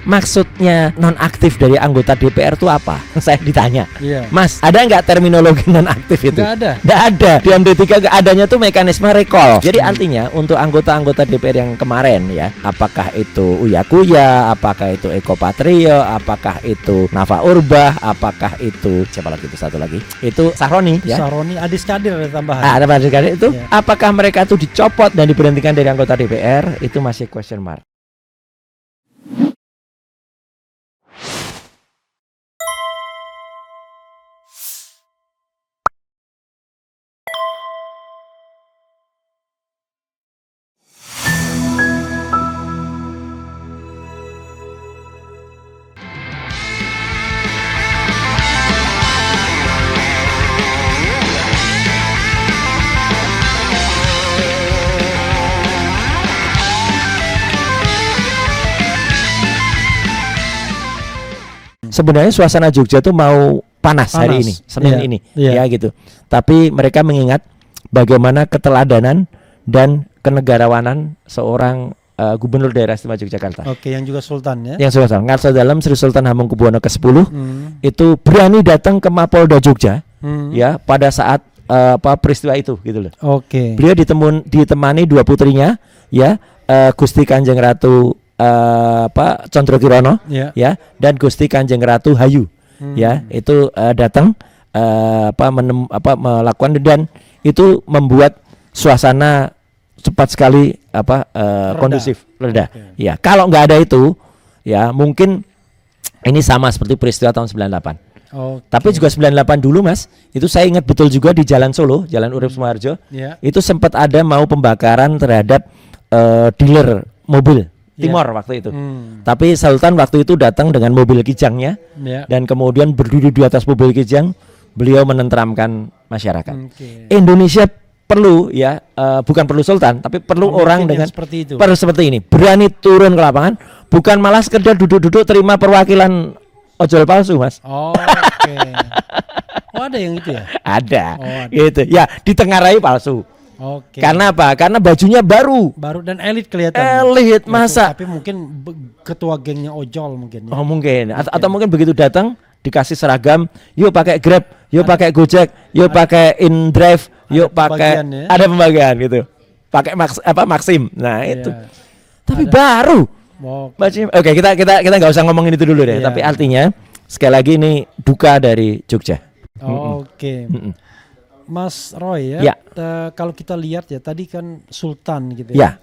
maksudnya nonaktif dari anggota DPR itu apa? Saya ditanya, Mas, ada nggak terminologi nonaktif itu? Nggak ada. Nggak ada. Di MD3 nggak adanya tuh mekanisme recall. Jadi artinya untuk anggota-anggota DPR yang kemarin ya, apakah itu Uya Kuya, apakah itu Eko Patrio, apakah itu Nafa Urbah, apakah itu siapa lagi itu satu lagi? Itu Sahroni ya. Sahroni, Adis Kadir ada tambahan. Ada Adis Kadir itu, apakah mereka itu dicopot dan diberhentikan dari anggota DPR? Itu masih question mark. Sebenarnya suasana Jogja tuh mau panas hari ini, Senin ini, ya gitu. Tapi mereka mengingat bagaimana keteladanan dan kenegarawanan seorang gubernur daerah istimewa Yogyakarta. Oke, yang juga Sultan ya. Yang Sultan, Ngarsa Dalem Sri Sultan Hamengkubuwono ke-10 itu berani datang ke Mapolda Jogja, ya pada saat peristiwa itu, gitu loh. Oke. Beliau ditemani dua putrinya, ya, Gusti Kanjeng Ratu Condrokirono ya dan Gusti Kanjeng Ratu Hayu ya itu datang melakukan dan itu membuat suasana cepat sekali kondusif reda. Ya kalau nggak ada itu ya mungkin ini sama seperti peristiwa tahun 98. Tapi juga 98 dulu Mas, itu saya ingat betul juga di Jalan Solo, Jalan Urip Sumoharjo, itu sempat ada mau pembakaran terhadap dealer mobil Timor waktu itu. Tapi Sultan waktu itu datang dengan mobil kijangnya dan kemudian berdiri di atas mobil kijang, beliau menenteramkan masyarakat. Indonesia perlu ya, bukan perlu Sultan, tapi perlu orang dengan seperti ini, berani turun ke lapangan, bukan malah sekedar duduk-duduk terima perwakilan ojol palsu, Mas. Oke. Oh, ada yang itu ya? Ada. Gitu. Ya, ditengarai palsu. Oke. Karena apa? Karena bajunya baru dan elit kelihatan. Elit masa. Tapi mungkin ketua gengnya ojol mungkin. Ya? Oh mungkin. Atau mungkin begitu datang dikasih seragam, yuk pakai Grab, yuk pakai Gojek, yuk pakai InDrive, yuk pakai ada pembagian gitu. Pakai Maxim. Nah itu. Tapi baru. Oke, kita nggak usah ngomongin itu dulu deh. Tapi artinya sekali lagi ini duka dari Jogja. Oke. Mas Roy kalau kita lihat ya tadi kan Sultan gitu ya.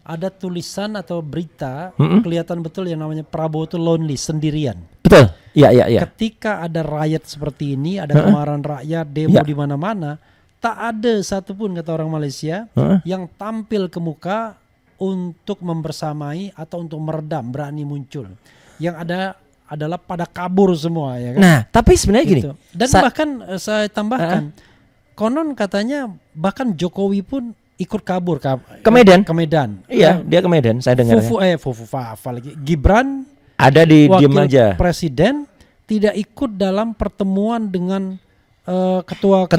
Ada tulisan atau berita kelihatan betul yang namanya Prabowo itu lonely, sendirian. Betul. Iya. Ketika ada riot seperti ini, ada kemarahan rakyat, demo di mana-mana, tak ada satupun kata orang Malaysia yang tampil ke muka untuk membersamai atau untuk meredam, berani muncul. Yang ada adalah pada kabur semua ya kan. Nah, tapi sebenarnya gini. Dan bahkan saya tambahkan konon katanya bahkan Jokowi pun ikut kabur ke Medan. Iya, dia ke Medan, saya dengar. Lagi. Gibran ada di diem aja. Presiden tidak ikut dalam pertemuan dengan ketua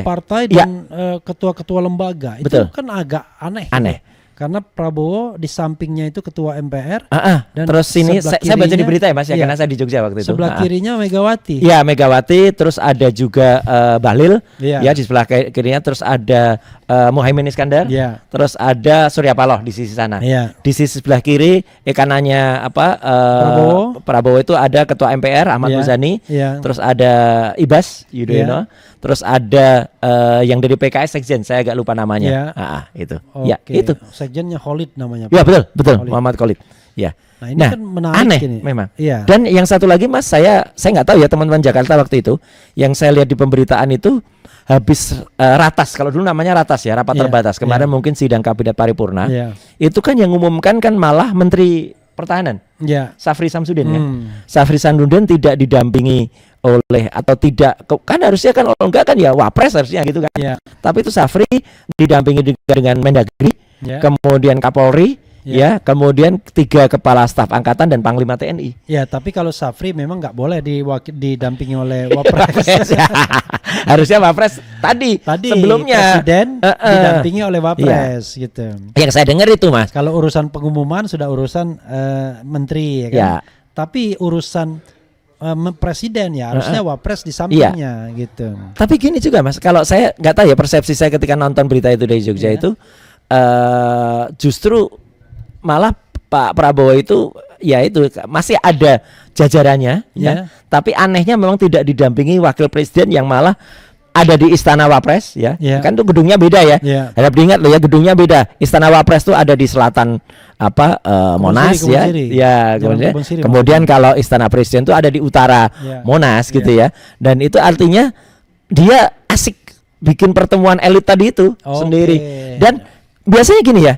partai dan ketua-ketua lembaga. Betul. Itu kan agak aneh. Karena Prabowo di sampingnya itu ketua MPR dan terus sini saya baca di berita ya Mas ya, karena saya di Jogja waktu itu. Sebelah kirinya Megawati. Iya, Megawati, terus ada juga Bahlil ya di sebelah kirinya, terus ada Muhaimin Iskandar. Terus ada Surya Paloh di sisi sana. Di sisi sebelah kiri kanannya Prabowo itu ada ketua MPR Ahmad Muzani. Terus ada Ibas Yudhoyono. Terus ada yang dari PKS Sekjen, saya agak lupa namanya. Itu. Ya, itu. Sekjennya Khalid namanya. Ya, betul. Muhammad Khalid. Ya. Nah, ini kan menarik aneh ini. Memang. Dan yang satu lagi Mas, saya nggak tahu ya teman-teman Jakarta waktu itu, yang saya lihat di pemberitaan itu habis ratas, kalau dulu namanya ratas ya, rapat terbatas. Kemarin mungkin sidang kabinet paripurna. Itu kan yang umumkan kan malah Menteri Pertahanan. Safri Samsudin kan. Safri Samsudin tidak didampingi oleh atau tidak, kan harusnya kan kalau enggak kan ya Wapres harusnya gitu kan. Tapi itu Safri didampingi dengan Mendagri, kemudian Kapolri, ya, kemudian 3 kepala staf angkatan dan panglima TNI. Ya, tapi kalau Syafri memang nggak boleh didampingi oleh Wapres. Harusnya Wapres tadi sebelumnya Presiden didampingi oleh Wapres gitu. Yang saya dengar itu, Mas. Kalau urusan pengumuman sudah urusan menteri ya kan. Ya. Tapi urusan presiden ya harusnya Wapres di sampingnya gitu. Tapi gini juga, Mas, kalau saya nggak tahu ya, persepsi saya ketika nonton berita itu dari Jogja itu justru malah Pak Prabowo itu ya itu masih ada jajarannya ya. Tapi anehnya memang tidak didampingi wakil presiden yang malah ada di Istana Wapres ya. Kan tuh gedungnya beda ya. Harap diingat loh ya, gedungnya beda. Istana Wapres tuh ada di selatan Monas ya. Ya, kemudian kalau Istana Presiden tuh ada di utara Monas gitu ya. Dan itu artinya dia asik bikin pertemuan elit tadi itu sendiri. Dan biasanya gini ya.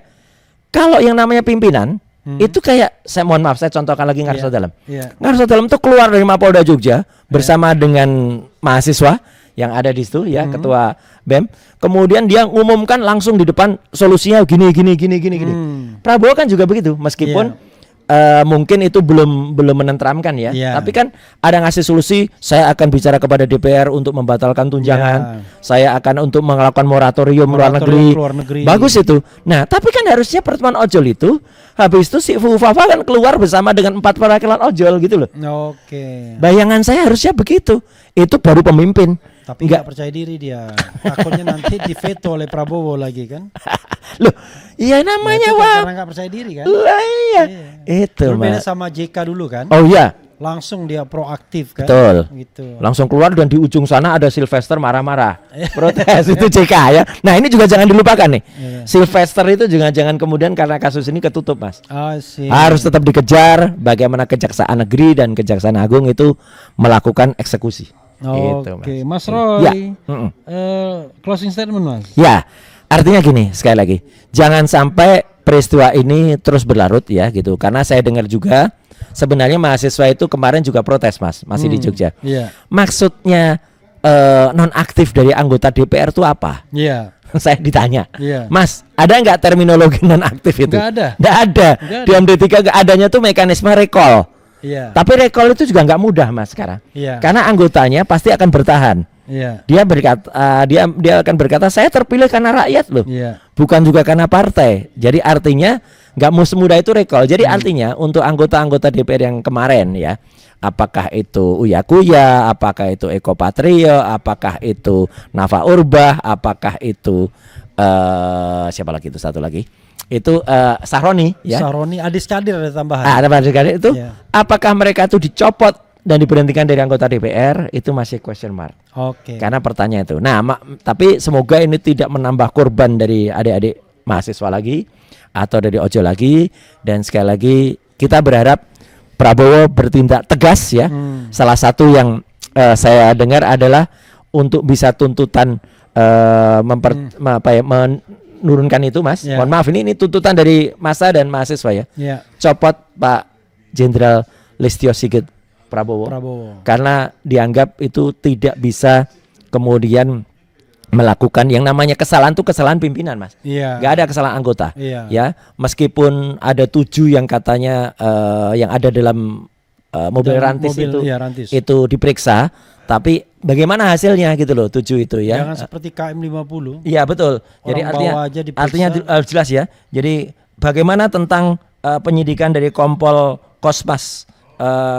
Kalau yang namanya pimpinan itu kayak, saya mohon maaf, saya contohkan lagi Ngarso Dalam. Ngarso Dalam tuh keluar dari Mapolda Jogja bersama dengan mahasiswa yang ada di situ ya, ketua BEM. Kemudian dia ngumumkan langsung di depan solusinya gini. Prabowo kan juga begitu, meskipun mungkin itu belum menenteramkan ya. Tapi kan ada ngasih solusi, saya akan bicara kepada DPR untuk membatalkan tunjangan. Saya akan untuk melakukan moratorium luar negeri. Bagus itu. Nah, tapi kan harusnya pertemuan ojol itu habis itu si Fufafa kan keluar bersama dengan 4 perwakilan ojol gitu loh. Bayangan saya harusnya begitu. Itu baru pemimpin. Tapi nggak percaya diri dia. Takutnya nanti diveto oleh Prabowo lagi kan. Loh, iya namanya karena nggak percaya diri kan. Lah iya. Itu beda sama JK dulu kan. Oh iya. Langsung dia proaktif kan. Betul. Gitu. Langsung keluar dan di ujung sana ada Sylvester marah-marah. Protes itu JK ya. Nah, ini juga jangan dilupakan nih. Sylvester itu juga jangan kemudian karena kasus ini ketutup, Mas. Harus tetap dikejar bagaimana Kejaksaan Negeri dan Kejaksaan Agung itu melakukan eksekusi. Oke, Mas Roy. Closing statement, Mas. Ya, artinya gini, sekali lagi, jangan sampai peristiwa ini terus berlarut ya gitu. Karena saya dengar juga sebenarnya mahasiswa itu kemarin juga protes, Mas, masih di Jogja. Maksudnya nonaktif dari anggota DPR itu apa? Saya ditanya, Mas, ada nggak terminologi nonaktif itu? Nggak ada. Di MD3 nggak adanya tuh mekanisme recall. Tapi recall itu juga nggak mudah, Mas, sekarang. Karena anggotanya pasti akan bertahan. Dia berkata, dia akan berkata, saya terpilih karena rakyat loh, bukan juga karena partai. Jadi artinya nggak semudah itu recall. Jadi artinya untuk anggota-anggota DPR yang kemarin ya, apakah itu Uya Kuya, apakah itu Eko Patrio, apakah itu Nafa Urbah, apakah itu siapa lagi itu satu lagi? Itu Sahroni ya. Sahroni, Adis Kadir ada tambahan. Ada Adis Kadir itu apakah mereka itu dicopot dan diberhentikan dari anggota DPR, itu masih question mark. Karena pertanyaan itu. Nah, tapi semoga ini tidak menambah korban dari adik-adik mahasiswa lagi atau dari ojol lagi. Dan sekali lagi kita berharap Prabowo bertindak tegas ya. Salah satu yang saya dengar adalah untuk bisa tuntutan menurunkan itu, Mas. Mohon maaf, ini tuntutan dari massa dan mahasiswa ya. Copot Pak Jenderal Listio Sigit Prabowo. Karena dianggap itu tidak bisa kemudian melakukan yang namanya kesalahan, tuh kesalahan pimpinan, Mas. Gak ada kesalahan anggota. Ya, meskipun ada 7 yang katanya yang ada dalam mobil rantis itu diperiksa, tapi bagaimana hasilnya gitu loh, 7 itu ya. Jangan seperti KM50. Iya betul. Jadi artinya jelas ya. Jadi bagaimana tentang penyidikan dari Kompol Kosmas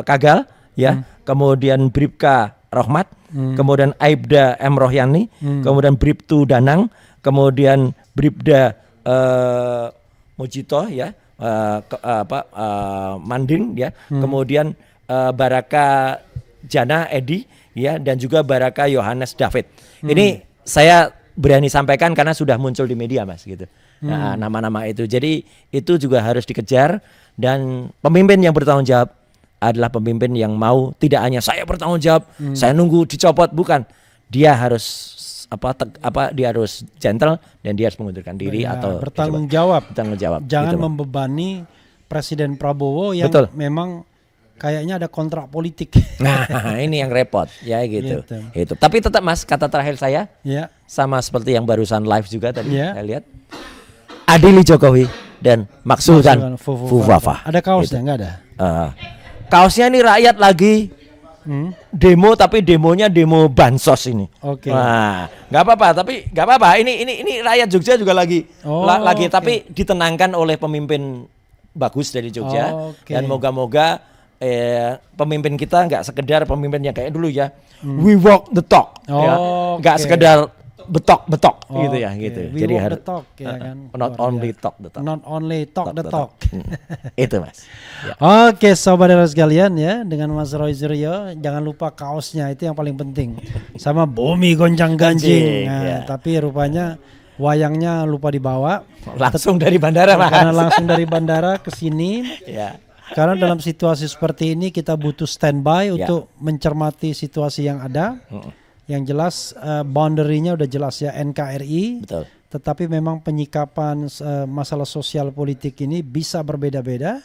Kagal ya, kemudian Bribka Rohmat, kemudian Aibda M Rohyani, kemudian Bribtu Danang, kemudian Bribda Mujito ya, Manding ya, kemudian Baraka Jana Edi ya, dan juga Baraka Yohanes David. Ini saya berani sampaikan karena sudah muncul di media, Mas, gitu. Nah, nama-nama itu. Jadi itu juga harus dikejar, dan pemimpin yang bertanggung jawab adalah pemimpin yang mau tidak hanya saya bertanggung jawab, saya nunggu dicopot, bukan. Dia harus dia harus gentle dan dia harus mengundurkan diri atau bertanggung jawab. Jangan gitu, membebani Presiden Prabowo yang memang kayaknya ada kontrak politik. Nah, ini yang repot ya gitu. Itu. Tapi tetap, Mas, kata terakhir saya sama seperti yang barusan live juga tadi saya lihat, adili Jokowi, dan maksulkan Fufafa. Ada kaosnya nggak ada? Kaosnya ini rakyat lagi demo, tapi demonya demo bansos ini. Oke. Nah, nggak apa-apa, tapi nggak apa-apa. Ini rakyat Jogja juga lagi lagi, tapi ditenangkan oleh pemimpin bagus dari Jogja. Dan moga-moga pemimpin kita nggak sekedar pemimpin yang kayak dulu ya. We walk the talk. Nggak sekedar betok gitu ya gitu. We Jadi walk harus the talk, ya kan? not only talk the talk. Not only talk the talk. Itu Mas. Ya. Oke, saudara sekalian ya, dengan Mas Roy Suryo, jangan lupa kaosnya, itu yang paling penting. Sama bumi goncang ganjing. Nah, tapi rupanya wayangnya lupa dibawa. Langsung dari bandara Mas. Karena langsung dari bandara ke sini. Ya. Karena dalam situasi seperti ini kita butuh standby untuk mencermati situasi yang ada. Yang jelas boundary-nya udah jelas ya, NKRI. Betul. Tetapi memang penyikapan masalah sosial politik ini bisa berbeda-beda.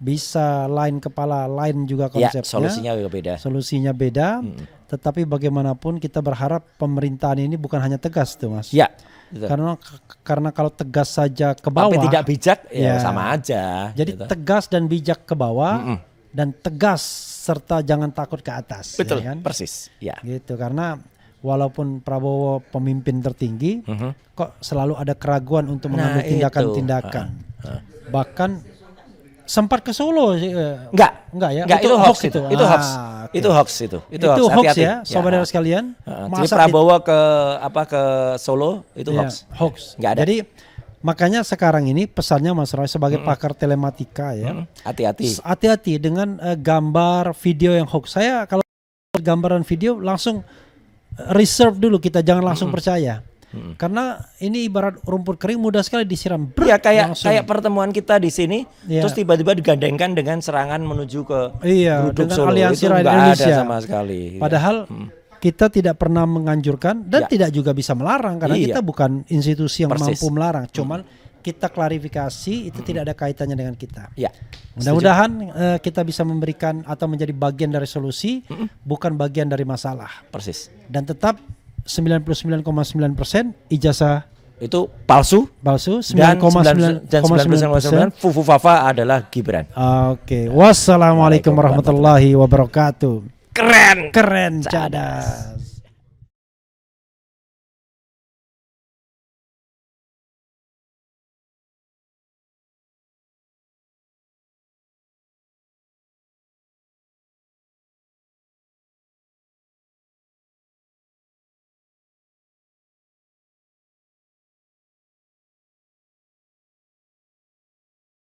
Bisa lain kepala, lain juga konsepnya. Solusinya juga beda. Solusinya beda. Tetapi bagaimanapun kita berharap pemerintahan ini bukan hanya tegas tuh Mas. Ya. Betul. Karena kalau tegas saja ke bawah, tapi tidak bijak ya sama aja. Jadi gitu. tegas dan bijak ke bawah, dan tegas serta jangan takut ke atas. Betul, ya kan? persis. Ya. Gitu, karena walaupun Prabowo pemimpin tertinggi, kok selalu ada keraguan untuk mengambil tindakan-tindakan. Bahkan sempat ke Solo. Enggak ya. Enggak, itu hoax itu. Okay. Itu hoax. Itu hoax itu. Itu hoax ya, saudara sekalian. Jadi Prabowo ke Solo itu hoax. Hoax. Enggak ada. Jadi makanya sekarang ini pesannya Mas Roy sebagai pakar telematika ya. Hati-hati. Hati-hati dengan gambar, video yang hoax. Saya kalau gambar dan video langsung reserve dulu, kita jangan langsung percaya. Karena ini ibarat rumput kering, mudah sekali disiram. Ya kayak pertemuan kita di sini, terus tiba-tiba digandengkan dengan serangan menuju ke Geruduk dengan Solo. Aliansi Itu Rakyat nggak Indonesia ada sama sekali. Padahal kita tidak pernah menganjurkan dan tidak juga bisa melarang karena kita bukan institusi yang mampu melarang. Cuman kita klarifikasi itu tidak ada kaitannya dengan kita. Ya. Mudah-mudahan kita bisa memberikan atau menjadi bagian dari solusi, bukan bagian dari masalah. Persis. Dan tetap 99,9% ijazah itu palsu 9,9% Fufafa adalah Gibran. Oke. Wassalamualaikum warahmatullahi wabarakatuh. Keren cadas.